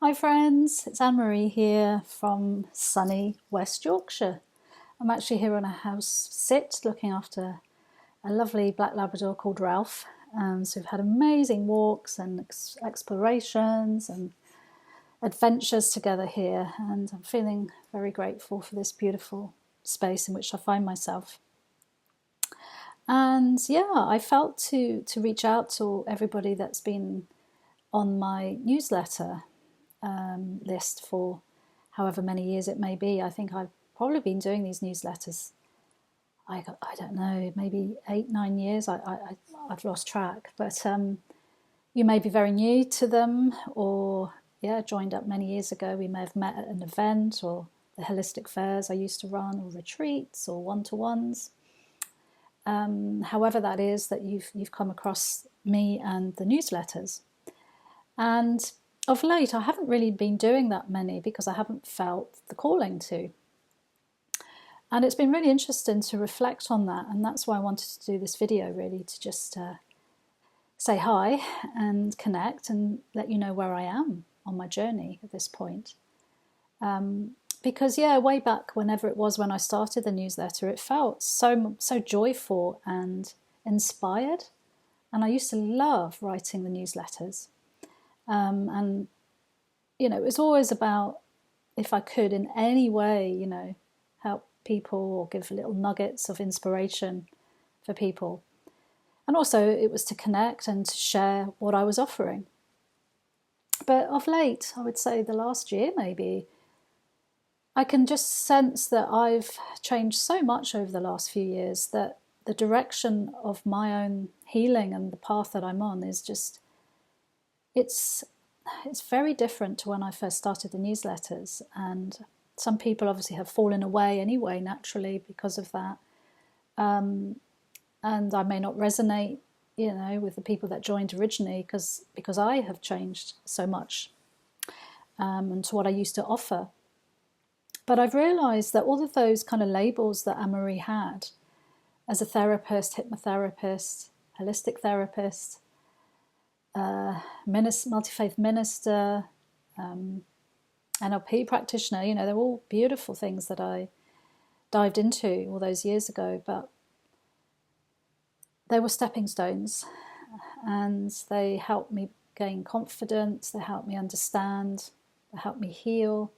Hi friends, it's Anne-Marie here from sunny West Yorkshire. I'm actually here on a house sit looking after a lovely black Labrador called Ralph. So we've had amazing walks and explorations and adventures together here, and I'm feeling very grateful for this beautiful space in which I find myself. And yeah, I felt to reach out to everybody that's been on my newsletter list for however many years it may be. I think I've probably been doing these newsletters, I don't know, maybe 8-9 years. I've lost track, but you may be very new to them, or joined up many years ago. We may have met at an event or the holistic fairs I used to run, or retreats or one-to-ones. However that is that you've come across me and the newsletters. And of late, I haven't really been doing that many because I haven't felt the calling to. And it's been really interesting to reflect on that. And that's why I wanted to do this video, really, to just say hi and connect and let you know where I am on my journey at this point. Because, way back whenever it was when I started the newsletter, it felt so joyful and inspired. And I used to love writing the newsletters. And, it was always about, if I could in any way, help people or give little nuggets of inspiration for people. And also it was to connect and to share what I was offering. But of late, I would say the last year maybe, I can just sense that I've changed so much over the last few years that the direction of my own healing and the path that I'm on is just, it's very different to when I first started the newsletters. And some people obviously have fallen away anyway, naturally, because of that. And I may not resonate, with the people that joined originally because I have changed so much and to what I used to offer. But I've realised that all of those kind of labels that Anne-Marie had as a therapist, hypnotherapist, holistic therapist, multi-faith minister, NLP practitioner, they're all beautiful things that I dived into all those years ago, but they were stepping stones, and they helped me gain confidence, they helped me understand, they helped me heal,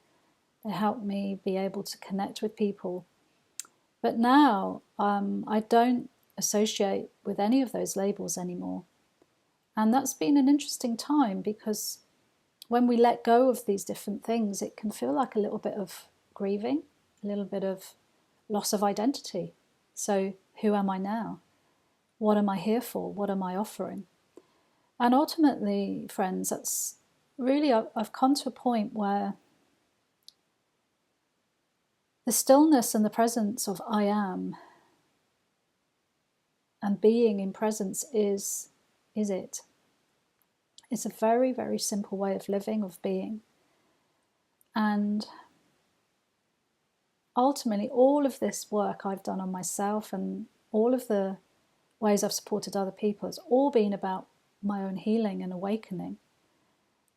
they helped me be able to connect with people. But now I don't associate with any of those labels anymore. And that's been an interesting time, because when we let go of these different things, it can feel like a little bit of grieving, a little bit of loss of identity. So who am I now? What am I here for? What am I offering? And ultimately, friends, that's really, I've come to a point where the stillness and the presence of I am and being in presence is it. It's a very, very simple way of living, of being. And ultimately, all of this work I've done on myself and all of the ways I've supported other people, it's all been about my own healing and awakening.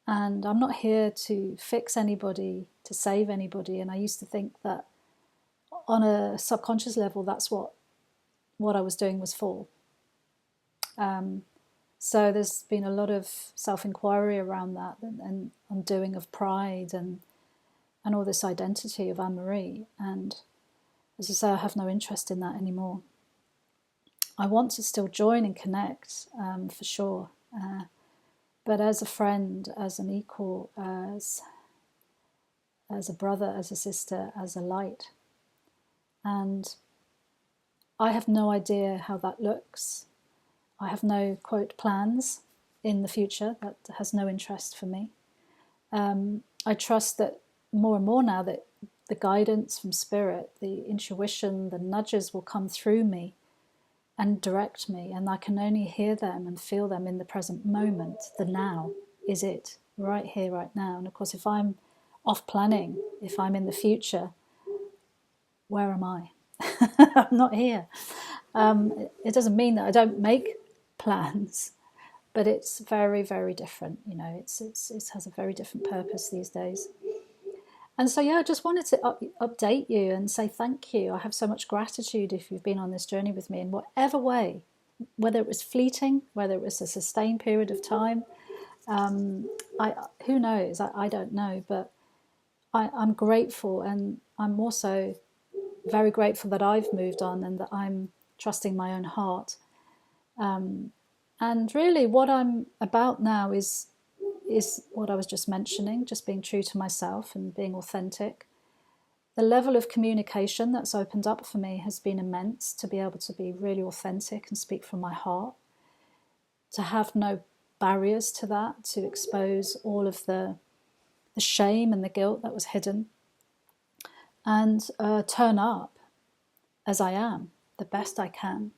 And I'm not here to fix anybody, to save anybody. And I used to think that on a subconscious level, that's what I was doing was for. So there's been a lot of self-inquiry around that and undoing of pride and all this identity of Anne-Marie. And as I say, I have no interest in that anymore. I want to still join and connect, for sure. But as a friend, as an equal, as a brother, as a sister, as a light. And I have no idea how that looks. I have no, quote, plans in the future. That has no interest for me. I trust that more and more now that the guidance from spirit, the intuition, the nudges will come through me and direct me, and I can only hear them and feel them in the present moment. The now is it, right here, right now. And of course, if I'm off planning, if I'm in the future, where am I? I'm not here. It doesn't mean that I don't make plans, but it's very, very different. You know, it has a very different purpose these days. And so, yeah, I just wanted to update you and say thank you. I have so much gratitude if you've been on this journey with me in whatever way, whether it was fleeting, whether it was a sustained period of time. Who knows? I don't know, but I'm grateful, and I'm also very grateful that I've moved on and that I'm trusting my own heart. And really, what I'm about now is what I was just mentioning, just being true to myself and being authentic. The level of communication that's opened up for me has been immense, to be able to be really authentic and speak from my heart, to have no barriers to that, to expose all of the shame and the guilt that was hidden, and turn up as I am, the best I can.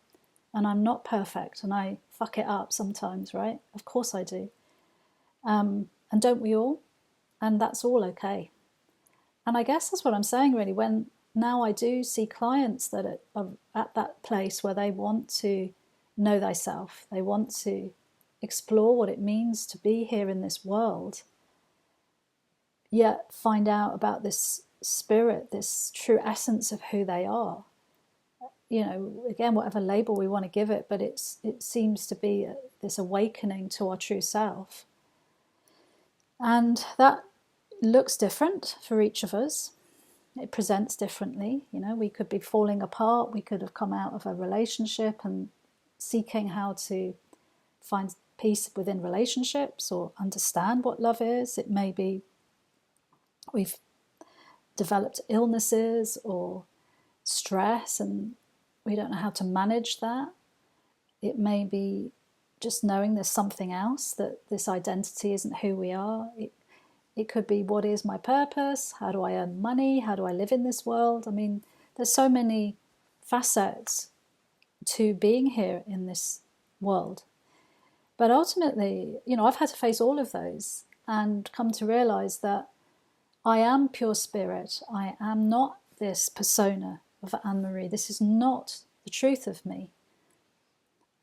And I'm not perfect, and I fuck it up sometimes, right? Of course I do. And don't we all? And that's all okay. And I guess that's what I'm saying, really, when now I do see clients that are at that place where they want to know thyself, they want to explore what it means to be here in this world, yet find out about this spirit, this true essence of who they are. You know, again, whatever label we want to give it, but it seems to be this awakening to our true self. And that looks different for each of us. It presents differently. You know, we could be falling apart. We could have come out of a relationship and seeking how to find peace within relationships or understand what love is. It may be we've developed illnesses or stress and we don't know how to manage that. It may be just knowing there's something else, that this identity isn't who we are. It could be, what is my purpose? How do I earn money? How do I live in this world? I mean, there's so many facets to being here in this world. But ultimately, you know, I've had to face all of those and come to realize that I am pure spirit. I am not this persona of Anne-Marie. This is not the truth of me.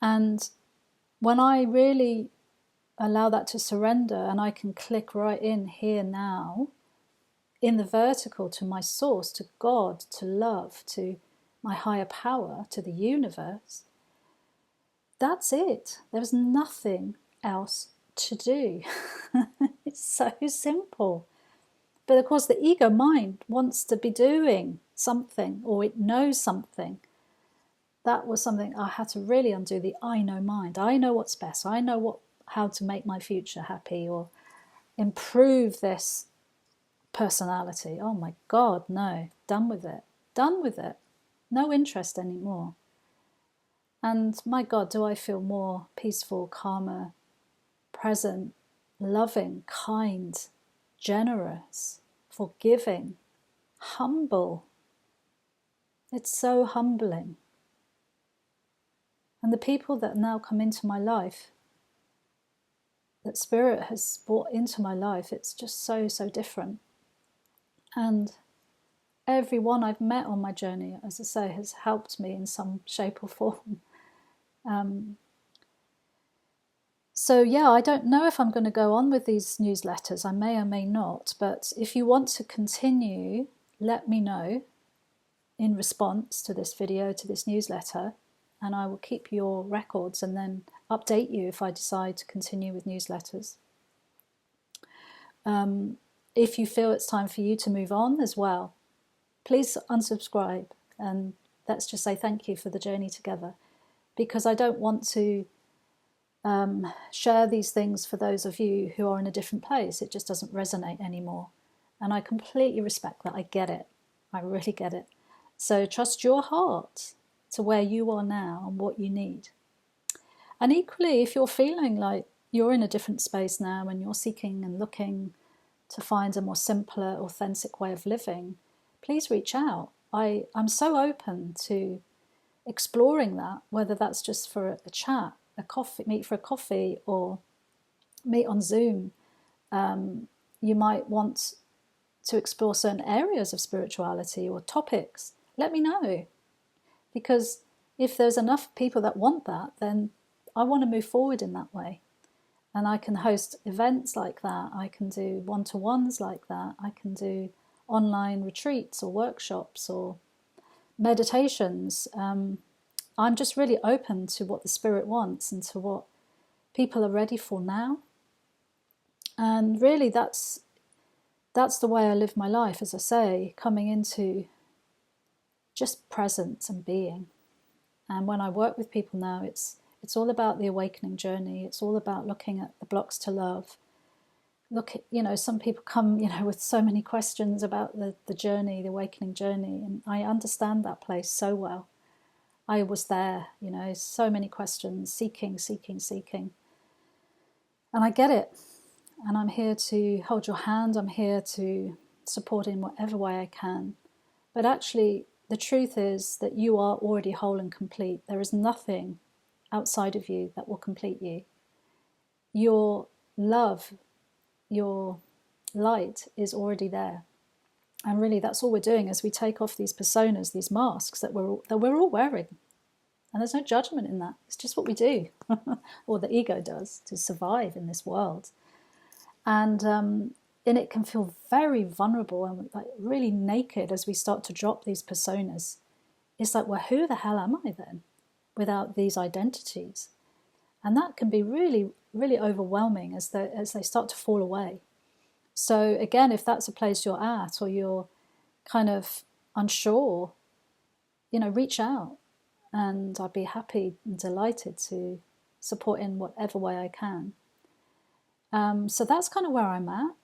And when I really allow that to surrender, and I can click right in here now, in the vertical, to my source, to God, to love, to my higher power, to the universe, that's it. There's nothing else to do. It's so simple. But of course, the ego mind wants to be doing something, or it knows something. That was something I had to really undo, the I know mind. I know what's best. I know how to make my future happy or improve this personality. Oh my God, no. Done with it. Done with it. No interest anymore. And my God, do I feel more peaceful, calmer, present, loving, kind, generous, forgiving, humble. It's so humbling. And the people that now come into my life, that Spirit has brought into my life, it's just so, so different. And everyone I've met on my journey, as I say, has helped me in some shape or form. So yeah, I don't know if I'm going to go on with these newsletters. I may or may not. But if you want to continue, let me know in response to this video, to this newsletter, and I will keep your records and then update you if I decide to continue with newsletters. If you feel it's time for you to move on as well, please unsubscribe and let's just say thank you for the journey together, because I don't want to share these things for those of you who are in a different place. It just doesn't resonate anymore. And I completely respect that. I get it. I really get it. So trust your heart to where you are now and what you need. And equally, if you're feeling like you're in a different space now and you're seeking and looking to find a more simpler, authentic way of living, please reach out. I'm so open to exploring that, whether that's just for a chat, meet for a coffee, or meet on Zoom. You might want to explore certain areas of spirituality or topics. Let me know. Because if there's enough people that want that, then I want to move forward in that way. And I can host events like that. I can do one-to-ones like that. I can do online retreats or workshops or meditations. I'm just really open to what the Spirit wants and to what people are ready for now. And really that's the way I live my life, as I say, coming into just presence and being. And when I work with people now, it's all about the awakening journey. It's all about looking at the blocks to love. Look at, some people come, with so many questions about the journey, the awakening journey. And I understand that place so well. I was there, so many questions, seeking. And I get it. And I'm here to hold your hand. I'm here to support in whatever way I can. But actually, the truth is that you are already whole and complete. There is nothing outside of you that will complete you. Your love, your light is already there. And really, that's all we're doing as we take off these personas, these masks that we're all wearing. And there's no judgment in that. It's just what we do, or the ego does, to survive in this world. And it can feel very vulnerable and like really naked as we start to drop these personas. It's like, well, who the hell am I then without these identities? And that can be really, really overwhelming as they start to fall away. So again, if that's a place you're at or you're kind of unsure, reach out, and I'd be happy and delighted to support in whatever way I can. So that's kind of where I'm at.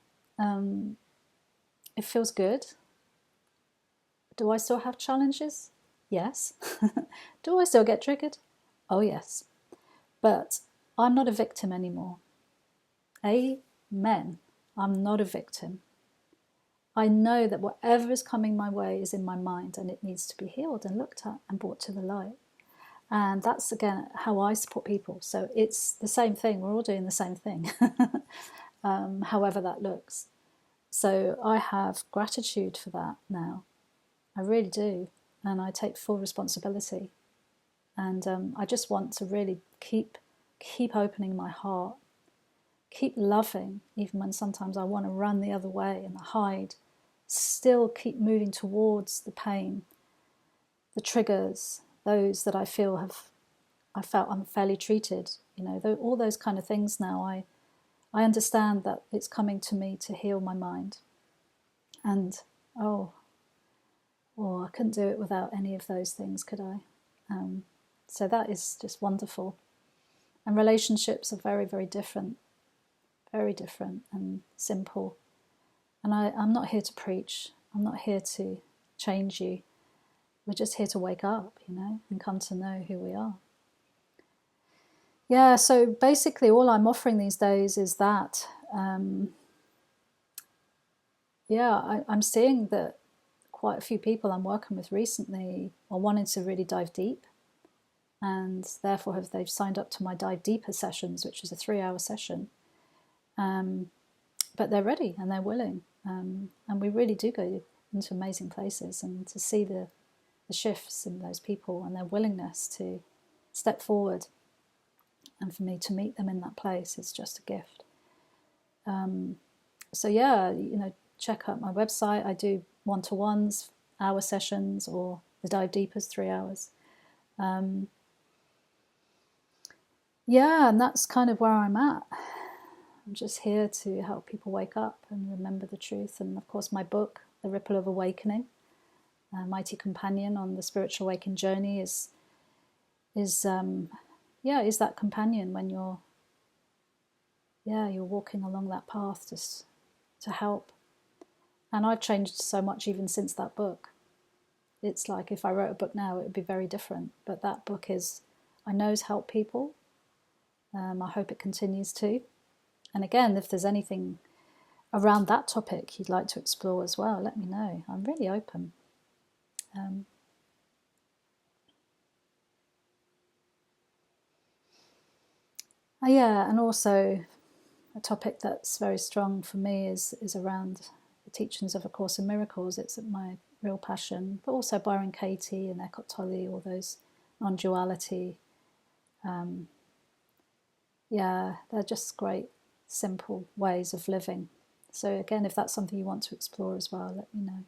It feels good. Do I still have challenges? Yes. Do I still get triggered? Oh, yes. But I'm not a victim anymore. Amen. I'm not a victim. I know that whatever is coming my way is in my mind, and it needs to be healed and looked at and brought to the light. And that's, again, how I support people. So it's the same thing. We're all doing the same thing, however that looks. So I have gratitude for that now. I really do. And I take full responsibility. And I just want to really keep opening my heart, keep loving, even when sometimes I want to run the other way and hide. Still keep moving towards the pain, the triggers, those that I felt unfairly treated. All those kind of things now. I understand that it's coming to me to heal my mind. And I couldn't do it without any of those things, could I? So that is just wonderful. And relationships are very, very different and simple. And I'm not here to preach. I'm not here to change you. We're just here to wake up, and come to know who we are. Yeah, so basically all I'm offering these days is that. I'm seeing that quite a few people I'm working with recently are wanting to really dive deep, and therefore they've signed up to my Dive Deeper sessions, which is a 3-hour session. But they're ready and they're willing, and we really do go into amazing places, and to see the shifts in those people and their willingness to step forward, and for me to meet them in that place is just a gift. Check out my website. I do one-to-ones, hour sessions, or the Dive Deepers 3 hours. And that's kind of where I'm at. I'm just here to help people wake up and remember the truth. And of course, my book, The Ripple of Awakening, Mighty Companion on the Spiritual Awakening Journey, is that companion when you're walking along that path, just to help. And I've changed so much even since that book. It's like if I wrote a book now, it would be very different. But that book I know has helped people. I hope it continues to. And again, if there's anything around that topic you'd like to explore as well, let me know. I'm really open. And also a topic that's very strong for me is around the teachings of A Course in Miracles. It's my real passion, but also Byron Katie and Eckhart Tolle, all those non-duality Yeah, they're just great, simple ways of living. So again, if that's something you want to explore as well, let me know.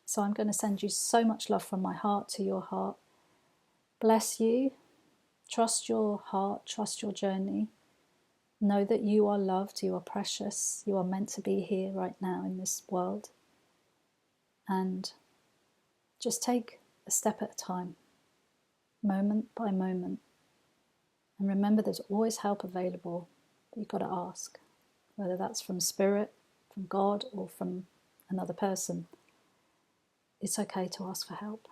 So I'm going to send you so much love from my heart to your heart. Bless you. Trust your heart, trust your journey. Know that you are loved, you are precious, you are meant to be here right now in this world. And just take a step at a time, moment by moment. And remember, there's always help available, but you've got to ask, whether that's from spirit, from God, or from another person. It's okay to ask for help.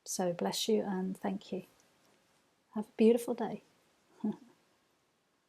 So bless you and thank you. Have a beautiful day.